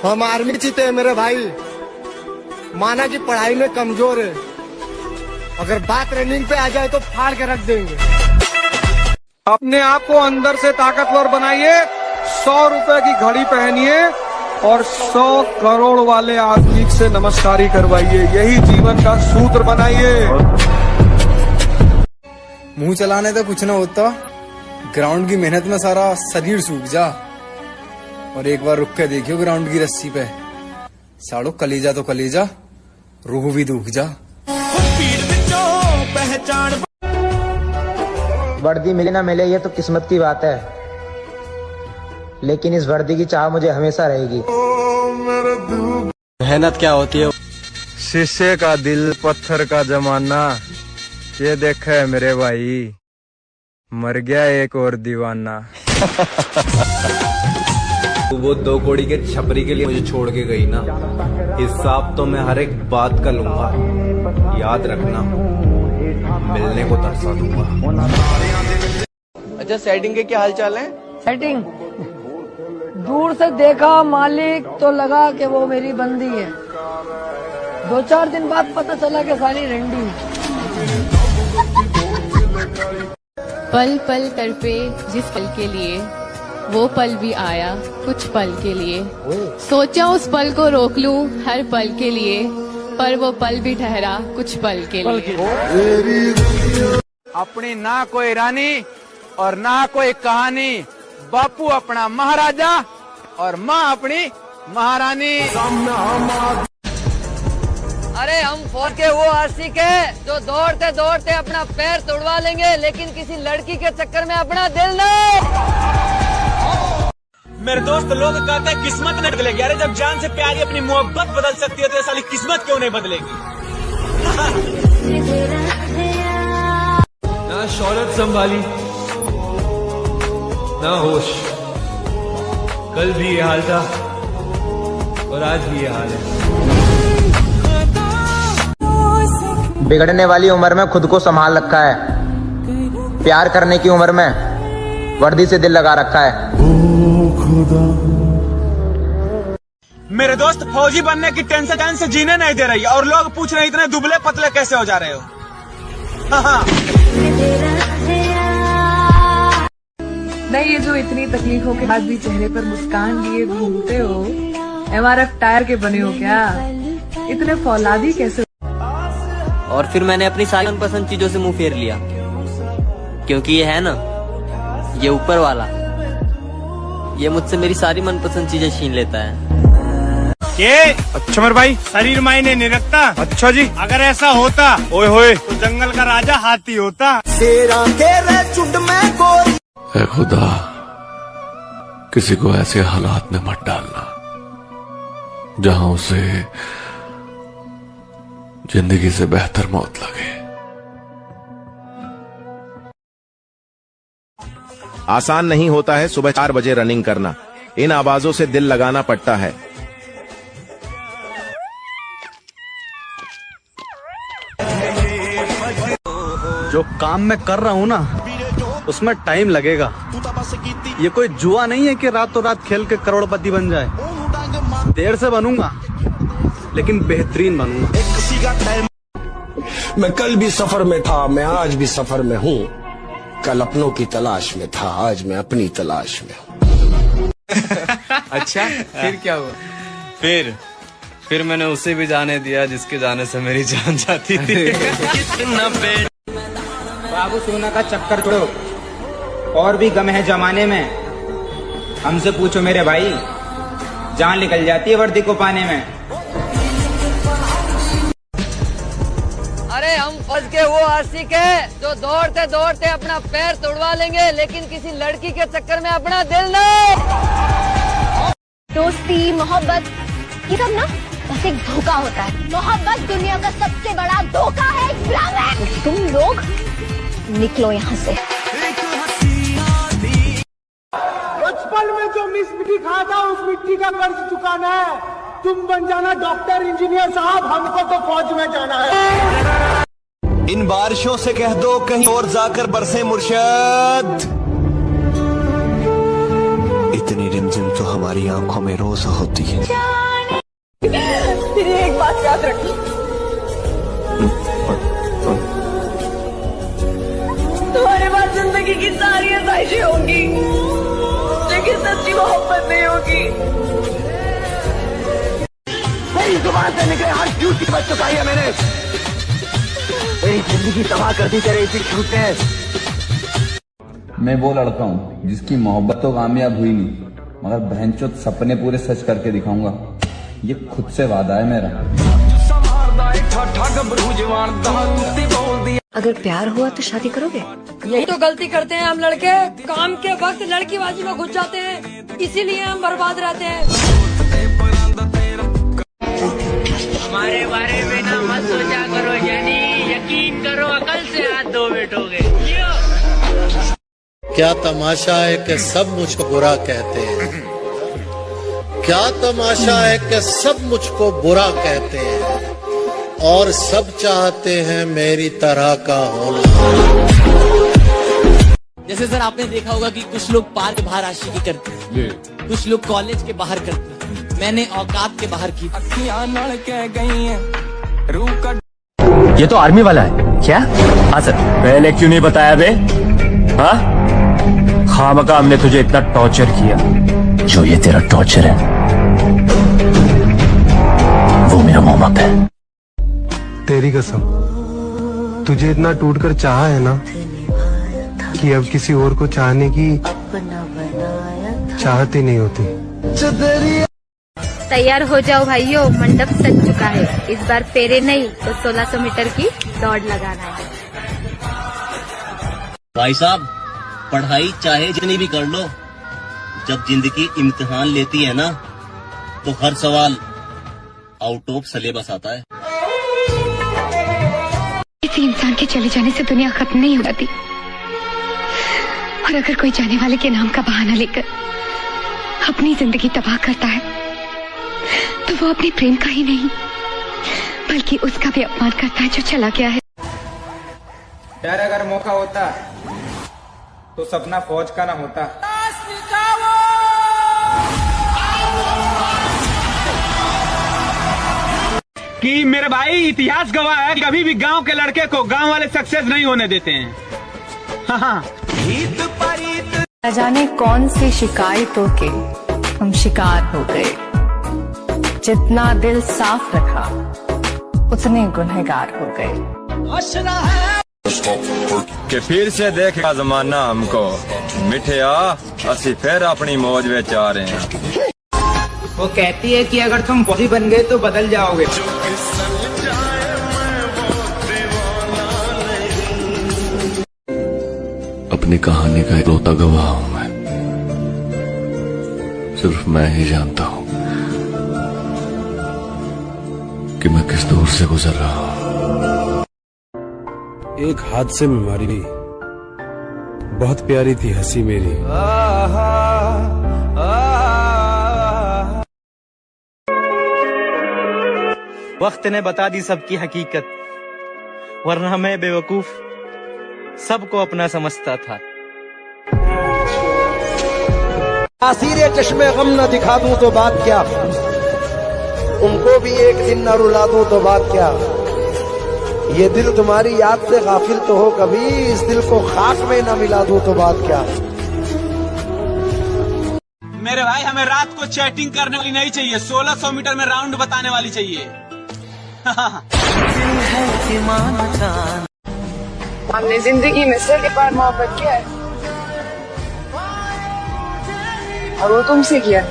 हम आर्मी जीते हैं मेरे भाई। माना कि पढ़ाई में कमजोर है, अगर बात रनिंग पे आ जाए तो फाड़ के रख देंगे। अपने आप को अंदर से ताकतवर बनाइए, 100 रुपए की घड़ी पहनिए और 100 करोड़ वाले आदमी से नमस्कारी करवाइए। यही जीवन का सूत्र बनाइए। मुंह चलाने तो कुछ ना होता, ग्राउंड की मेहनत में सारा शरीर सूख जा। और एक बार रुक के देखियो ग्राउंड की रस्सी पे, साड़ो कलेजा तो कलेजा, रूह भी दुख जा। वर्दी मिले ना मिले ये तो किस्मत की बात है, लेकिन इस वर्दी की चाह मुझे हमेशा रहेगी। मेहनत क्या होती है? शीशे का दिल पत्थर का जमाना, ये देखा है मेरे भाई, मर गया एक और दीवाना। वो 2 कौड़ी के छपरी के लिए मुझे छोड़ के गई ना, हिसाब तो मैं हर एक बात का लूंगा। याद रखना, मिलने को तरसा दूंगा। अच्छा, सेटिंग के क्या हाल चाल है? सेटिंग दूर से देखा मालिक तो लगा कि वो मेरी बंदी है, 2-4 दिन बाद पता चला कि साली रंडी। पल पल तड़पे जिस पल के लिए, वो पल भी आया कुछ पल के लिए। सोचा उस पल को रोक लूं हर पल के लिए, पर वो पल भी ठहरा कुछ पल के लिए। अपनी ना कोई रानी और ना कोई कहानी, बापू अपना महाराजा और माँ अपनी महारानी। अरे हम फौज के वो आशिक है जो दौड़ते दौड़ते अपना पैर तोड़वा लेंगे, लेकिन किसी लड़की के चक्कर में अपना दिल नहीं। मेरे दोस्त लोग कहते हैं किस्मत नहीं बदलेगी। अरे जब जान से प्यारी अपनी मोहब्बत बदल सकती है तो ये साली किस्मत क्यों नहीं बदलेगी? ना शौहरत संभाली ना होश, कल भी ये हाल था और आज भी ये हाल है। बिगड़ने वाली उम्र में खुद को संभाल रखा है, प्यार करने की उम्र में वर्दी से दिल लगा रखा है। मेरे दोस्त फौजी बनने की टेंशन से जीने नहीं दे रही है और लोग पूछ रहे हैं इतने दुबले पतले कैसे हो जा रहे हो। नहीं, ये जो इतनी तकलीफों के बाद भी चेहरे पर मुस्कान लिए घूमते हो, MRF टायर के बने हो क्या? इतने फौलादी कैसे? और फिर मैंने अपनी सारी मनपसंद चीजों से मुंह फेर लिया, क्योंकि ये है ना, ये ऊपर वाला, ये मुझसे मेरी सारी मनपसंद चीजें छीन लेता है। अच्छा मेरे भाई, शरीर मायने नहीं रखता। अच्छा जी, अगर ऐसा होता ओए होए तो जंगल का राजा हाथी होता। ऐ खुदा, किसी को ऐसे हालात में मत डालना जहां उसे जिंदगी से बेहतर मौत लगे। आसान नहीं होता है सुबह 4 बजे रनिंग करना, इन आवाजों से दिल लगाना पड़ता है। जो काम मैं कर रहा हूँ ना, उसमें टाइम लगेगा। ये कोई जुआ नहीं है कि रातों रात खेल के करोड़पति बन जाए। देर से बनूंगा लेकिन बेहतरीन बनूंगा। मैं कल भी सफर में था, मैं आज भी सफर में हूँ। कल अपनों की तलाश में था, आज मैं अपनी तलाश में हूँ। अच्छा, फिर क्या हुआ? फिर मैंने उसे भी जाने दिया जिसके जाने से मेरी जान जाती थी। बाबू सोना का चक्कर छोड़ो, और भी गम है जमाने में। हमसे पूछो मेरे भाई, जान निकल जाती है वर्दी को पाने में। अरे हम फौज के वो आशिक है जो दौड़ते दौड़ते अपना पैर तोड़वा लेंगे, लेकिन किसी लड़की के चक्कर में अपना दिल नहीं। दोस्ती मोहब्बत ये सब ना बस एक धोखा होता है। मोहब्बत दुनिया का सबसे बड़ा धोखा है, भ्रम है। तो तुम लोग निकलो यहाँ से। बचपन में जो मिट्टी खाया था उस मिट्टी का कर्ज चुकाना है। तुम बन जाना डॉक्टर इंजीनियर साहब, हमको तो फौज में जाना है। इन बारिशों से कह दो कहीं और जाकर बरसे मुर्शद। इतनी मंजिल तो हमारी आंखों में रोज होती है। तेरी एक बात याद रखी, तुम्हारे पास जिंदगी की सारी आसाइशें होंगी, लेकिन सच्ची मोहब्बत नहीं होगी। मेरी जुबान से निकले हर झूठ की बच चुका है मैंने। मेरी जिंदगी तबाह कर दी तेरे इसी झूठ ने। मैं वो लड़का हूँ जिसकी मोहब्बत तो कामयाब हुई नहीं, मगर बहनचोद सपने पूरे सच करके दिखाऊंगा। ये खुद से वादा है मेरा। अगर प्यार हुआ तो शादी करोगे? यही तो गलती करते हैं हम लड़के, काम के वक्त लड़कीबाजी में घुस जाते हैं, इसीलिए हम बर्बाद रहते हैं। हमारे बारे में ना मत सोचा करो जानी, यकीन करो अकल से हाथ धो बैठोगे। क्या तमाशा है कि सब मुझको बुरा कहते हैं, क्या तमाशा है कि सब मुझको बुरा कहते हैं, और सब चाहते हैं मेरी तरह का होना। जैसे सर आपने देखा होगा कि कुछ लोग पार्क बाहर आशिकी करते हैं, कुछ लोग कॉलेज के बाहर करते हैं, मैंने औकात के बाहर की। ये तो आर्मी वाला है क्या? हाँ सर। पहले क्यों नहीं बताया बे? हाँ, खामखा हमने तुझे इतना टॉर्चर किया। जो ये तेरा टॉर्चर है वो मेरा मोहब्बत है। तेरी कसम, तुझे इतना टूटकर चाहा है ना कि अब किसी और को चाहने की चाहत ही नहीं होती। तैयार हो जाओ भाइयों, मंडप सज चुका है। इस बार फेरे नहीं तो 1600 मीटर की दौड़ लगाना है। भाई साहब, पढ़ाई चाहे जितनी भी कर लो, जब जिंदगी इम्तिहान लेती है ना तो हर सवाल आउट ऑफ सिलेबस आता है। किसी इंसान के चले जाने से दुनिया खत्म नहीं हो जाती, और अगर कोई जाने वाले के नाम का बहाना लेकर अपनी जिंदगी तबाह करता है तो वो अपने प्रेम का ही नहीं बल्कि उसका भी अपमान करता है जो चला गया है। यार अगर मौका होता तो सपना फौज का ना होता। कि मेरे भाई इतिहास गवाह है, कभी भी गांव के लड़के को गांव वाले सक्सेस नहीं होने देते हैं। हाँ। न जाने कौन सी शिकायतों के हम शिकार हो गए। जितना दिल साफ रखा उतने गुनहगार हो गए। कि फिर से देखेगा जमाना हमको, मिठिया असि फिर अपनी मौज में आ रहे हैं। वो कहती है कि अगर तुम फौजी बन गए तो बदल जाओगे। अपनी कहानी का इकलौता गवाह हूं मैं, सिर्फ मैं ही जानता हूं कि मैं किस दौर से गुजर रहा हूं। एक हादसे में मारी गई, बहुत प्यारी थी हंसी मेरी। वक्त ने बता दी सबकी हकीकत, वरना मैं बेवकूफ सबको अपना समझता था। तासीरे चश्मे गम न दिखा दूं तो बात क्या, उनको भी एक दिन न रुला दूं तो बात क्या। ये दिल तुम्हारी याद से गाफिल तो हो कभी, इस दिल को खाक में न मिला दूं तो बात क्या। मेरे भाई हमें रात को चैटिंग करने वाली नहीं चाहिए, 1600 मीटर में राउंड बताने वाली चाहिए। हमने जिंदगी में सिर्फ एक बार मोहब्बत किया है और वो तुमसे किया,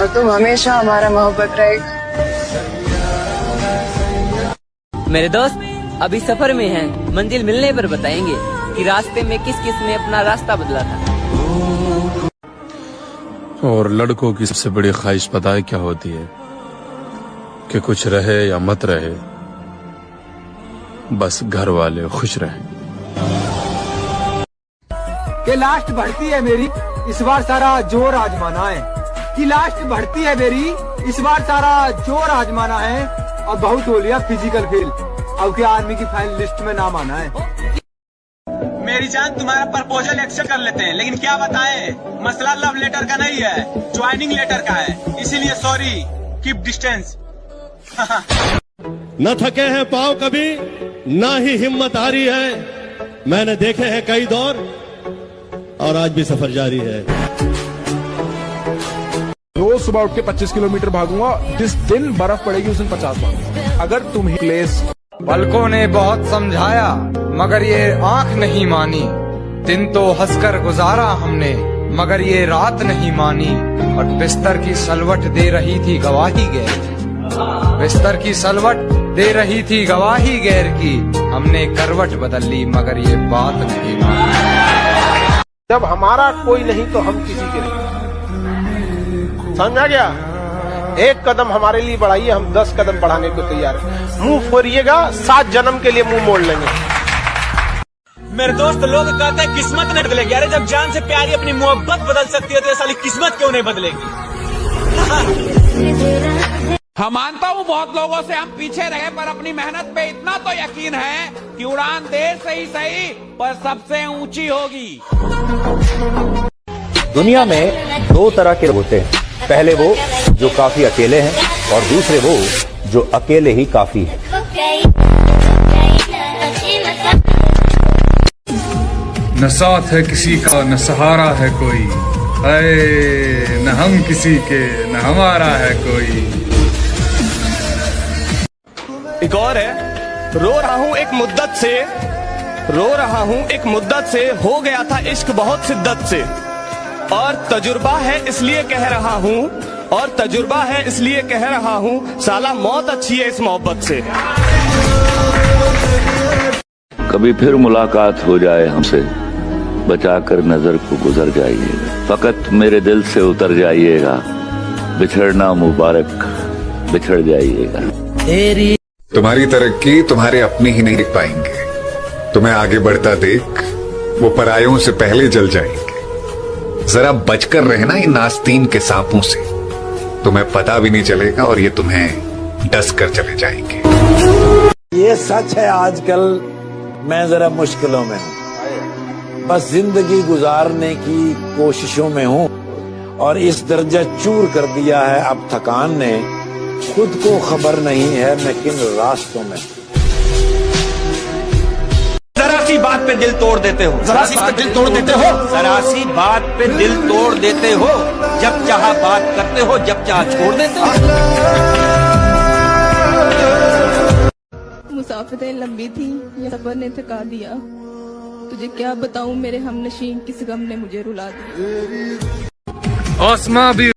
और तुम हमेशा हमारा मोहब्बत रहेगा। मेरे दोस्त अभी सफर में हैं, मंजिल मिलने पर बताएंगे कि रास्ते में किस किस ने अपना रास्ता बदला था। और लड़कों की सबसे बड़ी ख्वाहिश पता है क्या होती है? कि कुछ रहे या मत रहे, बस घर वाले खुश रहें। कि लास्ट बढ़ती है मेरी, इस बार सारा जोर आजमाना है। कि लास्ट बढ़ती है मेरी, इस बार सारा जोर आजमाना है। और बहुत हो लिया फिजिकल खेल, अब क्या आर्मी की फाइनल लिस्ट में नाम आना है। मेरी मेरी जान तुम्हारा प्रपोजल एक्सेप्ट कर लेते हैं, लेकिन क्या बताएं, मसला लव लेटर का नहीं है, ज्वाइनिंग लेटर का है, इसीलिए सॉरी, कीप डिस्टेंस। न थके हैं पाँव कभी, ना ही हिम्मत हारी है। मैंने देखे हैं कई दौर और आज भी सफर जारी है। रोज सुबह उठ के 25 किलोमीटर भागूंगा, जिस दिन बर्फ पड़ेगी उस दिन 50 भागूंगा। अगर तुम्हें प्लेस पलकों ने बहुत समझाया मगर ये आंख नहीं मानी, दिन तो हंसकर गुजारा हमने मगर ये रात नहीं मानी, और बिस्तर की सलवट दे रही थी गवाही गैर की, बिस्तर की सलवट दे रही थी गवाही गैर की, हमने करवट बदल ली मगर ये बात नहीं मानी। जब हमारा कोई नहीं तो हम किसी के नहीं, समझा गया? एक कदम हमारे लिए बढ़ाइए, हम 10 कदम बढ़ाने को तैयार हैं। मुंह फोड़िएगा, 7 जन्म के लिए मुंह मोड़ लेंगे। मेरे दोस्त लोग कहते हैं किस्मत नहीं बदलेगी। अरे जब जान से प्यारी अपनी मोहब्बत बदल सकती है तो ये साली किस्मत क्यों नहीं बदलेगी? हम मानता हूँ बहुत लोगों से हम पीछे रहे, पर अपनी मेहनत पे इतना तो यकीन है कि उड़ान देर से ही सही पर सबसे ऊंची होगी। दुनिया में 2 तरह के लोग होते हैं, पहले वो जो काफी अकेले हैं और दूसरे वो जो अकेले ही काफी है। न साथ है किसी का न सहारा है कोई, ऐ न हम किसी के न हमारा है कोई। एक और है, रो रहा हूँ एक मुद्दत से, रो रहा हूँ एक मुद्दत से, हो गया था इश्क बहुत शिद्दत से, और तजुर्बा है इसलिए कह रहा हूँ, और तजुर्बा है इसलिए कह रहा हूँ, साला मौत अच्छी है इस मोहब्बत से। कभी फिर मुलाकात हो जाए हमसे, बचाकर नजर को गुजर जाइएगा, फकत मेरे दिल से उतर जाइएगा, बिछड़ना मुबारक बिछड़ जाइएगा। तुम्हारी तरक्की तुम्हारे अपने ही नहीं देख पाएंगे, तुम्हें आगे बढ़ता देख वो परायों से पहले जल जाएंगे। जरा बचकर रहना इन नास्तीन के सांपों से, तुम्हें पता भी नहीं चलेगा और ये तुम्हें डस कर चले जाएंगे। ये सच है, आजकल मैं जरा मुश्किलों में हूँ, बस जिंदगी गुजारने की कोशिशों में हूँ, और इस दर्जा चूर कर दिया है अब थकान ने, खुद को खबर नहीं है मैं किन रास्तों में। जरा सी बात पे दिल तोड़ देते हो, जरा सी बात पे दिल तोड़ देते हो, जरा सी बात पे दिल तोड़ देते हो, जब चाहा बात करते हो, जब चाहा छोड़ देते हो। मुसाफिरें लंबी थी, ये सफर ने थका दिया, तुझे क्या बताऊं मेरे हमनशीं किस गम ने मुझे रुला दिया। आसमां भी